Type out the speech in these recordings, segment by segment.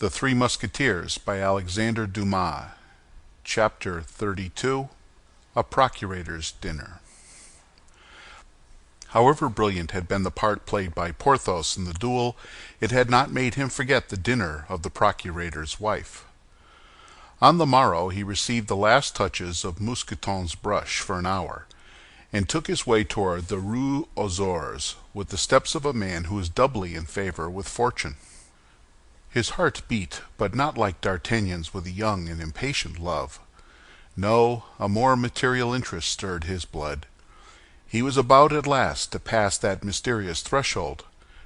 The Three Musketeers by Alexandre Dumas. Chapter 32. A Procurator's Dinner. However brilliant had been the part played by Porthos in the duel, it had not made him forget the dinner of the procurator's wife. On the morrow he received the last touches of Mousqueton's brush for an hour, and took his way toward the Rue aux Ours with the steps of a man who is doubly in favor with fortune. His heart beat, but not like D'Artagnan's with a young and impatient love. No, a more material interest stirred his blood. He was about at last to pass that mysterious threshold,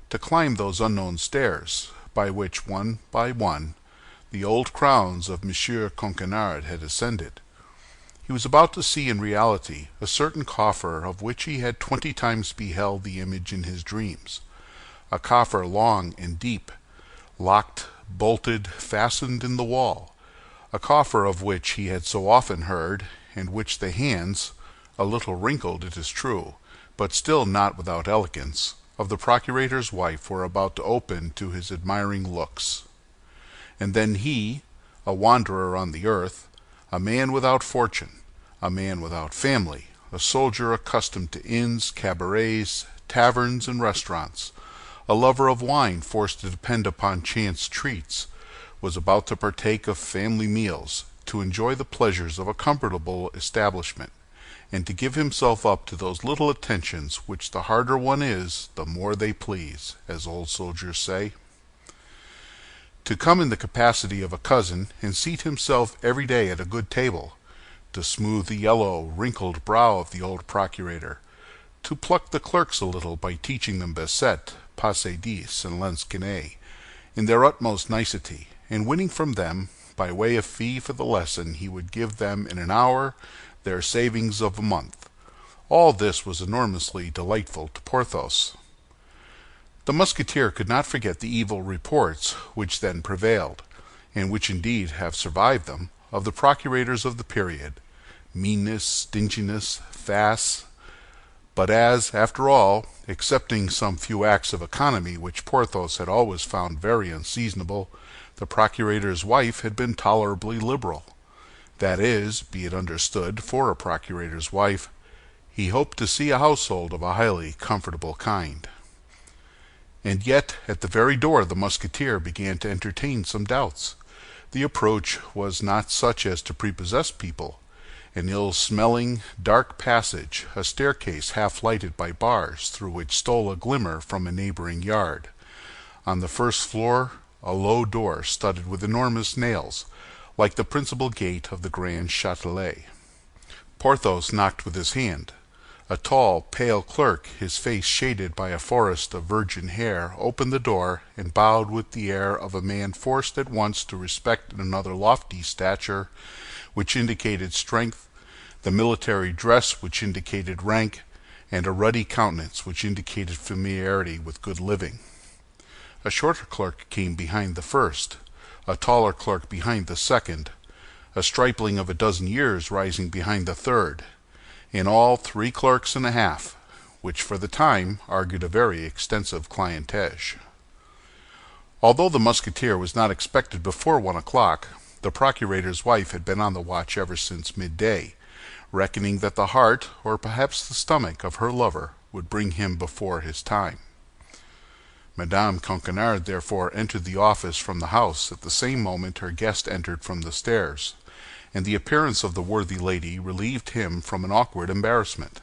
to climb those unknown stairs, by which, one by one, the old crowns of Monsieur Coquenard had ascended. He was about to see in reality a certain coffer of which he had 20 times beheld the image in his dreams, a coffer long and deep, locked, bolted, fastened in the wall, a coffer of which he had so often heard, and which the hands, a little wrinkled it is true, but still not without elegance, of the procurator's wife were about to open to his admiring looks. And then he, a wanderer on the earth, a man without fortune, a man without family, a soldier accustomed to inns, cabarets, taverns, and restaurants, a lover of wine forced to depend upon chance treats, was about to partake of family meals, to enjoy the pleasures of a comfortable establishment, and to give himself up to those little attentions which the harder one is, the more they please, as old soldiers say. To come in the capacity of a cousin and seat himself every day at a good table, to smooth the yellow, wrinkled brow of the old procurator, to pluck the clerks a little by teaching them Basset, Passe Dix, and Lansquenet in their utmost nicety, and winning from them, by way of fee for the lesson he would give them in an hour, their savings of a month. All this was enormously delightful to Porthos. The Musketeer could not forget the evil reports which then prevailed, and which indeed have survived them, of the procurators of the period, meanness, stinginess, fasts. But as, after all, excepting some few acts of economy which Porthos had always found very unseasonable, the procurator's wife had been tolerably liberal. That is, be it understood, for a procurator's wife, he hoped to see a household of a highly comfortable kind. And yet, at the very door the Musketeer began to entertain some doubts. The approach was not such as to prepossess people. An ill-smelling, dark passage, a staircase half lighted by bars, through which stole a glimmer from a neighboring yard. On the first floor, a low door studded with enormous nails, like the principal gate of the Grand Châtelet. Porthos knocked with his hand. A tall, pale clerk, his face shaded by a forest of virgin hair, opened the door and bowed with the air of a man forced at once to respect another lofty stature, which indicated strength, the military dress which indicated rank, and a ruddy countenance which indicated familiarity with good living. A shorter clerk came behind the first, a taller clerk behind the second, a stripling of a dozen years rising behind the third, in all 3 clerks and a half, which for the time argued a very extensive clientage. Although the Musketeer was not expected before 1 o'clock, the procurator's wife had been on the watch ever since midday, reckoning that the heart, or perhaps the stomach, of her lover would bring him before his time. Madame Coquenard therefore entered the office from the house at the same moment her guest entered from the stairs, and the appearance of the worthy lady relieved him from an awkward embarrassment.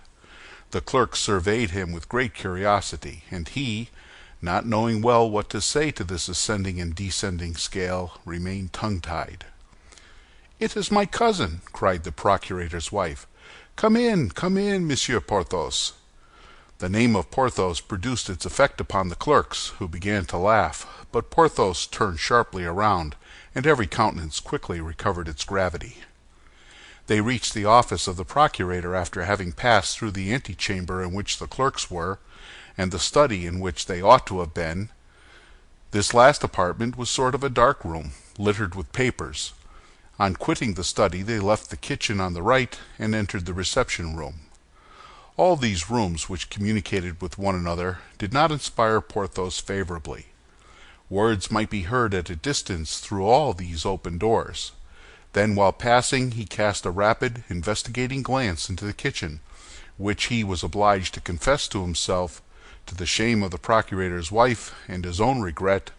The clerk surveyed him with great curiosity, and he, not knowing well what to say to this ascending and descending scale, remained tongue-tied. "It is my cousin," cried the procurator's wife. Come in, Monsieur Porthos." The name of Porthos produced its effect upon the clerks, who began to laugh, but Porthos turned sharply around, and every countenance quickly recovered its gravity. They reached the office of the procurator after having passed through the antechamber in which the clerks were, and the study in which they ought to have been. This last apartment was sort of a dark room, littered with papers. On quitting the study they left the kitchen on the right and entered the reception room. All these rooms, which communicated with one another, did not inspire Porthos favorably. Words might be heard at a distance through all these open doors. Then, while passing, he cast a rapid, investigating glance into the kitchen, which he was obliged to confess to himself, to the shame of the procurator's wife and his own regret,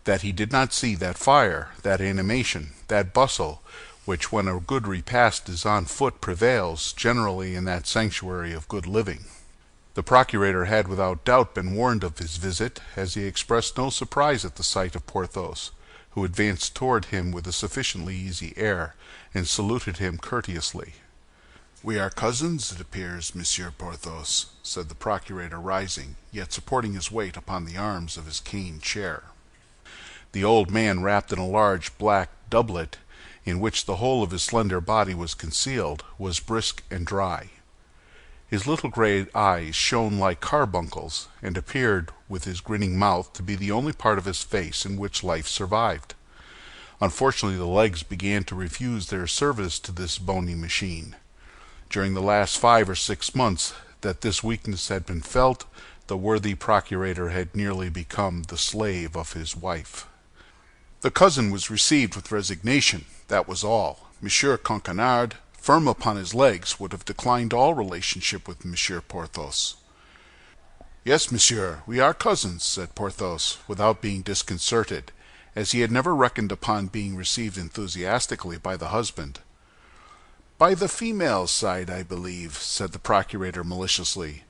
that he did not see that fire, that animation, that bustle, which, when a good repast is on foot, prevails generally in that sanctuary of good living. The procurator had without doubt been warned of his visit, as he expressed no surprise at the sight of Porthos, who advanced toward him with a sufficiently easy air, and saluted him courteously. "We are cousins, it appears, Monsieur Porthos," said the procurator, rising, yet supporting his weight upon the arms of his cane chair. The old man, wrapped in a large black doublet, in which the whole of his slender body was concealed, was brisk and dry. His little gray eyes shone like carbuncles, and appeared, with his grinning mouth, to be the only part of his face in which life survived. Unfortunately, the legs began to refuse their service to this bony machine. During the last 5 or 6 months that this weakness had been felt, the worthy procurator had nearly become the slave of his wife. The cousin was received with resignation, that was all. Monsieur Coquenard, firm upon his legs, would have declined all relationship with Monsieur Porthos. "Yes, monsieur, we are cousins," said Porthos, without being disconcerted, as he had never reckoned upon being received enthusiastically by the husband. "By the female side, I believe," said the procurator maliciously.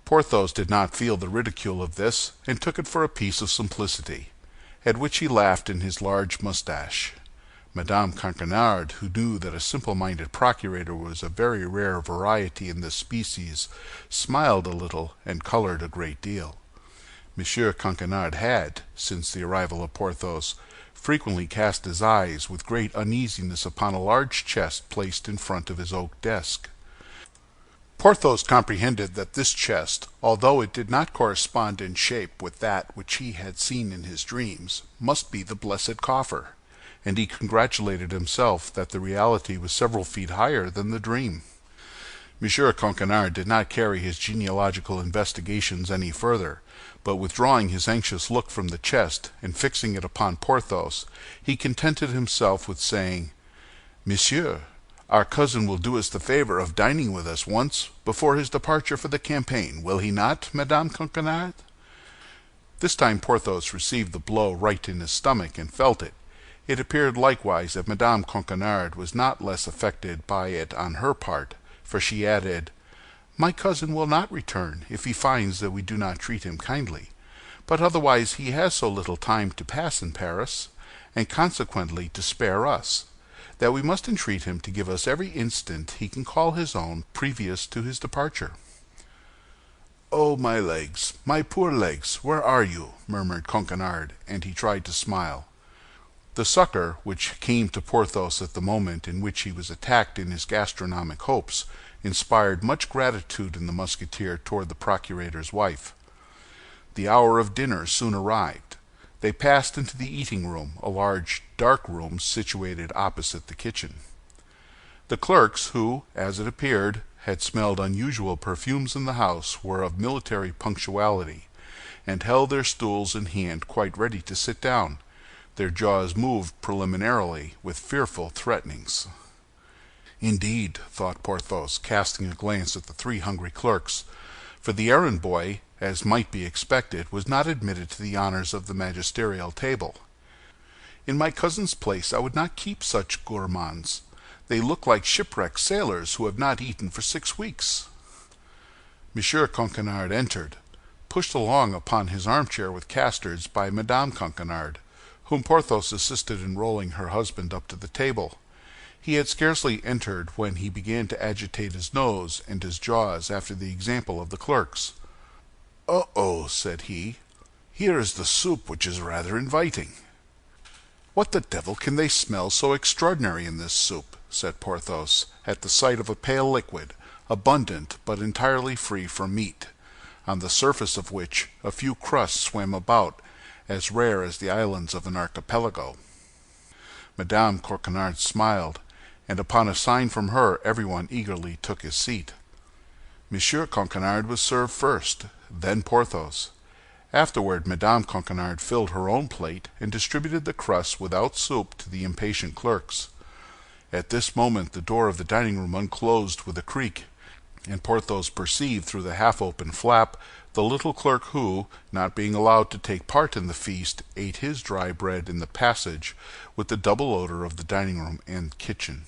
Porthos did not feel the ridicule of this, and took it for a piece of simplicity, at which he laughed in his large mustache. Madame Coquenard, who knew that a simple-minded procurator was a very rare variety in this species, smiled a little and colored a great deal. Monsieur Coquenard had, since the arrival of Porthos, frequently cast his eyes with great uneasiness upon a large chest placed in front of his oak desk. Porthos comprehended that this chest, although it did not correspond in shape with that which he had seen in his dreams, must be the blessed coffer, and he congratulated himself that the reality was several feet higher than the dream. Monsieur Coquenard did not carry his genealogical investigations any further, but withdrawing his anxious look from the chest and fixing it upon Porthos, he contented himself with saying, "Monsieur, our cousin will do us the favor of dining with us once before his departure for the campaign, will he not, Madame Coquenard?" This time Porthos received the blow right in his stomach and felt it. It appeared likewise that Madame Coquenard was not less affected by it on her part, for she added, "My cousin will not return if he finds that we do not treat him kindly, but otherwise he has so little time to pass in Paris, and consequently to spare us, that we must entreat him to give us every instant he can call his own previous to his departure." "Oh, my legs, my poor legs, where are you?" murmured Coquenard, and he tried to smile. The succor which came to Porthos at the moment in which he was attacked in his gastronomic hopes inspired much gratitude in the Musketeer toward the procurator's wife. The hour of dinner soon arrived. They passed into the eating-room, a large, dark room situated opposite the kitchen. The clerks, who, as it appeared, had smelled unusual perfumes in the house, were of military punctuality, and held their stools in hand quite ready to sit down. Their jaws moved preliminarily with fearful threatenings. "Indeed," thought Porthos, casting a glance at the 3 hungry clerks, for the errand boy, as might be expected, was not admitted to the honors of the magisterial table. "In my cousin's place I would not keep such gourmands. They look like shipwrecked sailors who have not eaten for 6 weeks." Monsieur Coquenard entered, pushed along upon his armchair with castors by Madame Coquenard, whom Porthos assisted in rolling her husband up to the table. He had scarcely entered when he began to agitate his nose and his jaws after the example of the clerks. "Oh," said he, "here is the soup, which is rather inviting." "What the devil can they smell so extraordinary in this soup?" said Porthos, at the sight of a pale liquid, abundant but entirely free from meat, on the surface of which a few crusts swam about, as rare as the islands of an archipelago. Madame Coquenard smiled, and upon a sign from her everyone eagerly took his seat. Monsieur Coquenard was served first, then Porthos. Afterward Madame Coquenard filled her own plate and distributed the crusts without soup to the impatient clerks. At this moment the door of the dining-room unclosed with a creak, and Porthos perceived through the half-open flap the little clerk who, not being allowed to take part in the feast, ate his dry bread in the passage with the double odor of the dining-room and kitchen.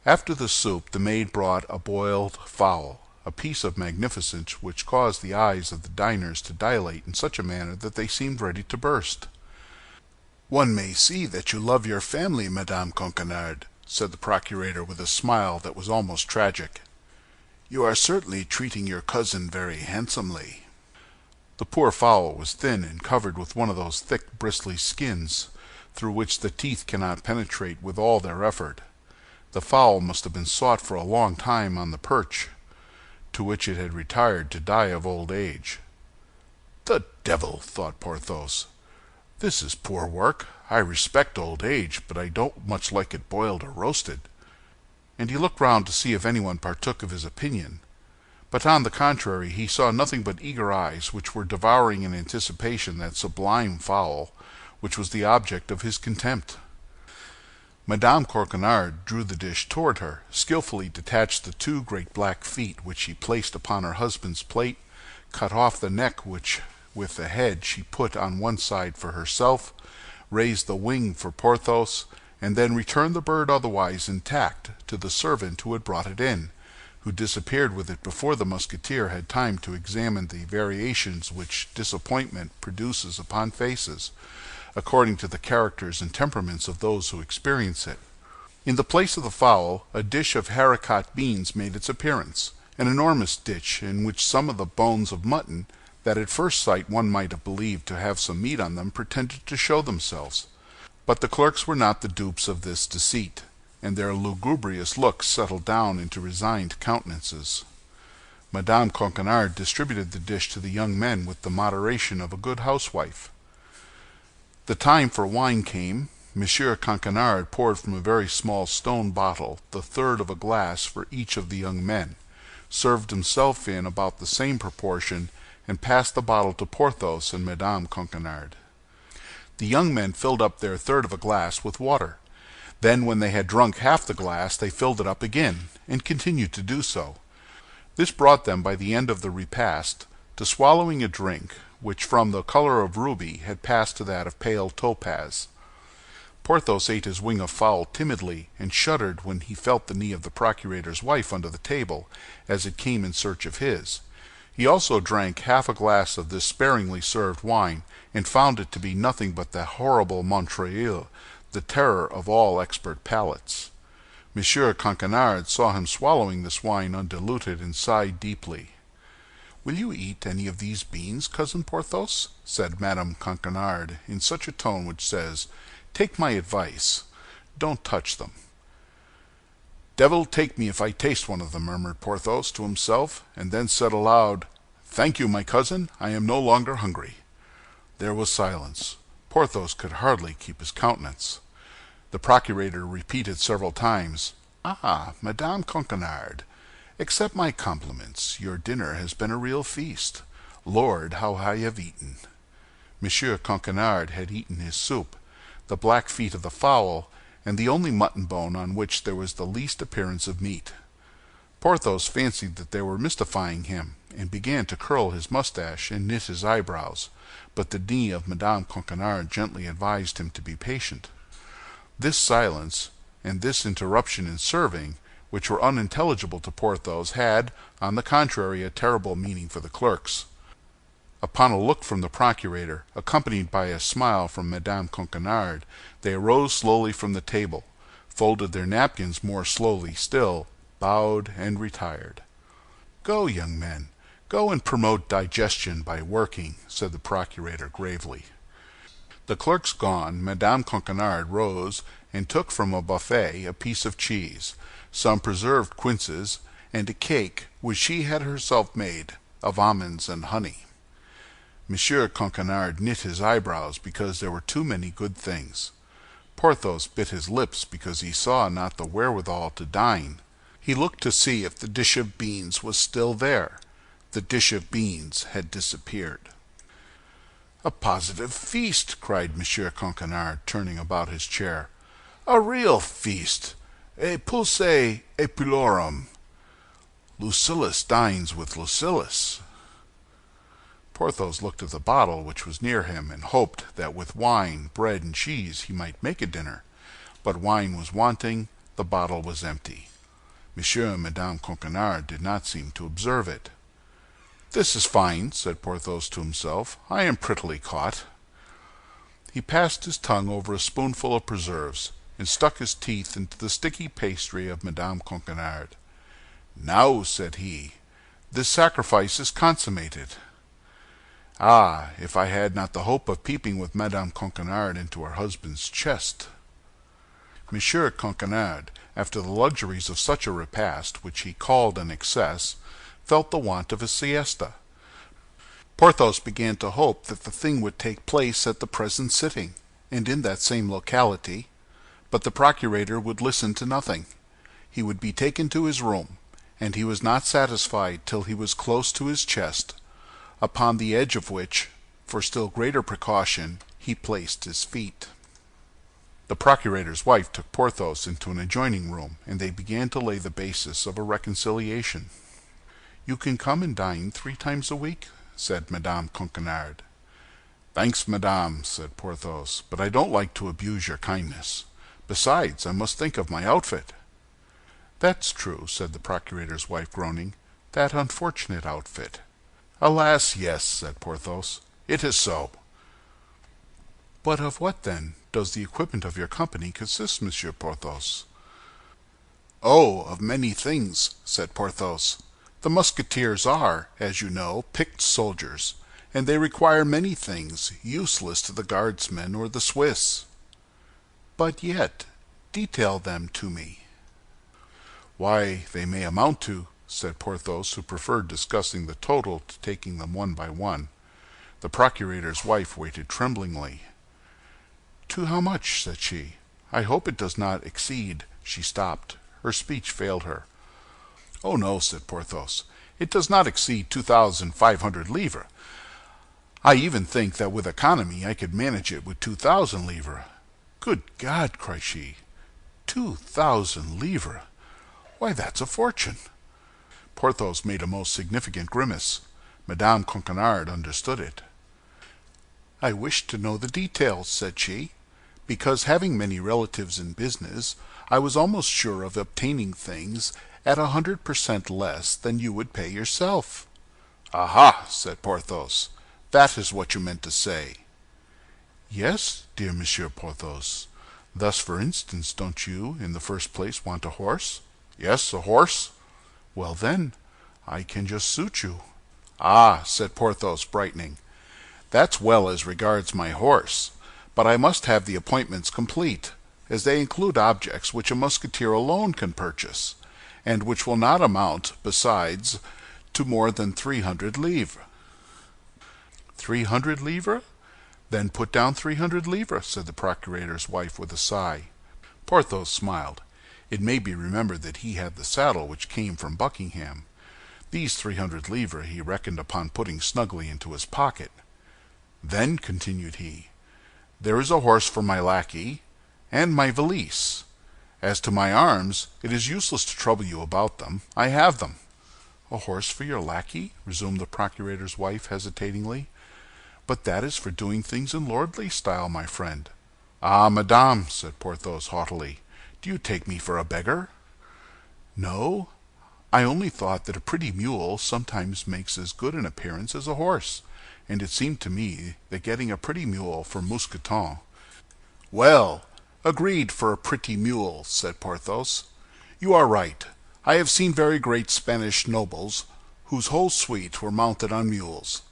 After the soup the maid brought a boiled fowl, a piece of magnificence which caused the eyes of the diners to dilate in such a manner that they seemed ready to burst. "One may see that you love your family, Madame Coquenard," said the procurator with a smile that was almost tragic. "You are certainly treating your cousin very handsomely." The poor fowl was thin and covered with one of those thick, bristly skins through which the teeth cannot penetrate with all their effort. The fowl must have been sought for a long time on the perch, to which it had retired to die of old age. "The devil!" thought Porthos. "This is poor work. I respect old age, but I don't much like it boiled or roasted." And he looked round to see if anyone partook of his opinion. But on the contrary, he saw nothing but eager eyes, which were devouring in anticipation that sublime fowl, which was the object of his contempt. Madame Coquenard drew the dish toward her, skillfully detached the two great black feet which she placed upon her husband's plate, cut off the neck which with the head she put on one side for herself, raised the wing for Porthos, and then returned the bird otherwise intact to the servant who had brought it in, who disappeared with it before the Musketeer had time to examine the variations which disappointment produces upon faces, according to the characters and temperaments of those who experience it. In the place of the fowl, a dish of haricot beans made its appearance, an enormous dish in which some of the bones of mutton, that at first sight one might have believed to have some meat on them, pretended to show themselves. But the clerks were not the dupes of this deceit, and their lugubrious looks settled down into resigned countenances. Madame Coquenard distributed the dish to the young men with the moderation of a good housewife. The time for wine came. Monsieur Coquenard poured from a very small stone bottle the third of a glass for each of the young men, served himself in about the same proportion, and passed the bottle to Porthos and Madame Coquenard. The young men filled up their third of a glass with water. Then, when they had drunk half the glass, they filled it up again, and continued to do so. This brought them, by the end of the repast, to swallowing a drink which from the color of ruby had passed to that of pale topaz. Porthos ate his wing of fowl timidly, and shuddered when he felt the knee of the procurator's wife under the table, as it came in search of his. He also drank half a glass of this sparingly served wine, and found it to be nothing but the horrible Montreuil, the terror of all expert palates. Monsieur Coquenard saw him swallowing this wine undiluted, and sighed deeply. "Will you eat any of these beans, cousin Porthos?" said Madame Coquenard, in such a tone which says, "Take my advice, don't touch them." "Devil take me if I taste one of them," murmured Porthos to himself, and then said aloud, "Thank you, my cousin, I am no longer hungry." There was silence. Porthos could hardly keep his countenance. The procurator repeated several times, "Ah, Madame Coquenard, accept my compliments. Your dinner has been a real feast. Lord, how I have eaten!" Monsieur Coquenard had eaten his soup, the black feet of the fowl, and the only mutton bone on which there was the least appearance of meat. Porthos fancied that they were mystifying him, and began to curl his mustache and knit his eyebrows, but the knee of Madame Coquenard gently advised him to be patient. This silence, and this interruption in serving, which were unintelligible to Porthos, had, on the contrary, a terrible meaning for the clerks. Upon a look from the procurator, accompanied by a smile from Madame Coquenard, they arose slowly from the table, folded their napkins more slowly still, bowed, and retired. "Go, young men, go and promote digestion by working," said the procurator gravely. The clerks gone, Madame Coquenard rose and took from a buffet a piece of cheese, some preserved quinces, and a cake which she had herself made of almonds and honey. Monsieur Coquenard knit his eyebrows because there were too many good things. Porthos bit his lips because he saw not the wherewithal to dine. He looked to see if the dish of beans was still there. The dish of beans had disappeared. A positive feast!" cried Monsieur Coquenard, turning about his chair. "A real feast! E pulse e pulorum! Lucilius dines with Lucilius." Porthos looked at the bottle which was near him, and hoped that with wine, bread, and cheese he might make a dinner. But wine was wanting, the bottle was empty. Monsieur and Madame Coquenard did not seem to observe it. "This is fine," said Porthos to himself. "I am prettily caught." He passed his tongue over a spoonful of preserves, and stuck his teeth into the sticky pastry of Madame Coquenard. "Now," said he, "this sacrifice is consummated. Ah, if I had not the hope of peeping with Madame Coquenard into her husband's chest!" Monsieur Coquenard, after the luxuries of such a repast, which he called an excess, felt the want of a siesta. Porthos began to hope that the thing would take place at the present sitting, and in that same locality, but the procurator would listen to nothing. He would be taken to his room, and he was not satisfied till he was close to his chest, upon the edge of which, for still greater precaution, he placed his feet. The procurator's wife took Porthos into an adjoining room, and they began to lay the basis of a reconciliation. "You can come and dine 3 times a week?" said Madame Coquenard. "Thanks, madame," said Porthos, "but I don't like to abuse your kindness. Besides, I must think of my outfit." "That's true," said the procurator's wife, groaning. "That unfortunate outfit." "Alas, yes," said Porthos, "it is so." "But of what, then, does the equipment of your company consist, Monsieur Porthos?" "Oh, of many things," said Porthos. "The Musketeers are, as you know, picked soldiers, and they require many things useless to the Guardsmen or the Swiss." "But yet, detail them to me." "Why, they may amount to," said Porthos, who preferred discussing the total to taking them one by one. The procurator's wife waited tremblingly. "To how much?" said she. "I hope it does not exceed—" She stopped. Her speech failed her. "Oh, no," said Porthos, "it does not exceed 2,500 livres. I even think that with economy I could manage it with 2,000 livres." "Good God!" cried she. 2,000 livres! Why, that's a fortune!" Porthos made a most significant grimace. Madame Coquenard understood it. "I wish to know the details," said she, "because, having many relatives in business, I was almost sure of obtaining things at 100% less than you would pay yourself." "Aha!" said Porthos. "That is what you meant to say." "Yes, dear Monsieur Porthos. Thus, for instance, don't you, in the first place, want a horse?" "Yes, a horse." "Well, then, I can just suit you." "Ah," said Porthos, brightening, "that's well as regards my horse, but I must have the appointments complete, as they include objects which a Musketeer alone can purchase, and which will not amount, besides, to more than 300 livres." 300 livres? "Then put down 300 livres," said the procurator's wife with a sigh. Porthos smiled. It may be remembered that he had the saddle which came from Buckingham. These 300 livres he reckoned upon putting snugly into his pocket. "Then," continued he, "there is a horse for my lackey, and my valise. As to my arms, it is useless to trouble you about them. I have them." "A horse for your lackey?" resumed the procurator's wife hesitatingly. "But that is for doing things in lordly style, my friend." "Ah, madame," said Porthos haughtily, "do you take me for a beggar?" "No, I only thought that a pretty mule sometimes makes as good an appearance as a horse, and it seemed to me that getting a pretty mule for Mousqueton—" "Well, agreed for a pretty mule," said Porthos. "You are right. I have seen very great Spanish nobles whose whole suite were mounted on mules.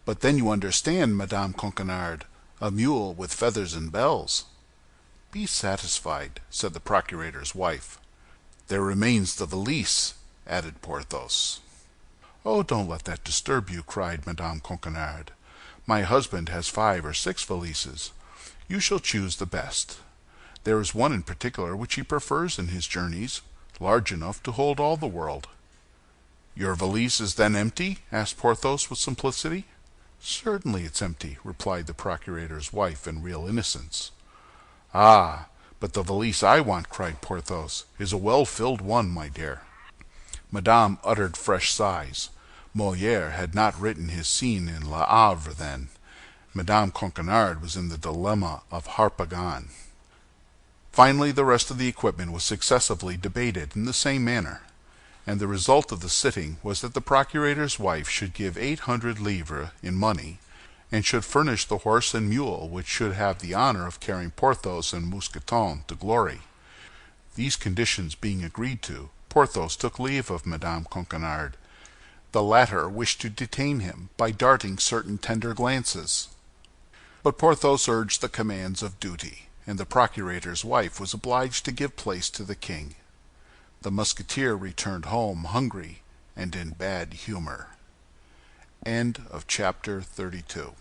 But then you understand, Madame Coquenard, a mule with feathers and bells." "Be satisfied," said the procurator's wife. "There remains the valise," added Porthos. "Oh, don't let that disturb you," cried Madame Coquenard. "My husband has 5 or 6 valises. You shall choose the best. There is one in particular which he prefers in his journeys, large enough to hold all the world." "Your valise is then empty?" asked Porthos with simplicity. "Certainly it's empty," replied the procurator's wife in real innocence. "Ah, but the valise I want," cried Porthos, "is a well-filled one, my dear." Madame uttered fresh sighs. Molière had not written his scene in Le Havre then. Madame Coquenard was in the dilemma of Harpagon. Finally, the rest of the equipment was successively debated in the same manner, and the result of the sitting was that the procurator's wife should give 800 livres in money, and should furnish the horse and mule which should have the honor of carrying Porthos and Mousqueton to glory. These conditions being agreed to, Porthos took leave of Madame Coquenard. The latter wished to detain him by darting certain tender glances. But Porthos urged the commands of duty, and the procurator's wife was obliged to give place to the king. The Musketeer returned home hungry and in bad humor. End of chapter 32.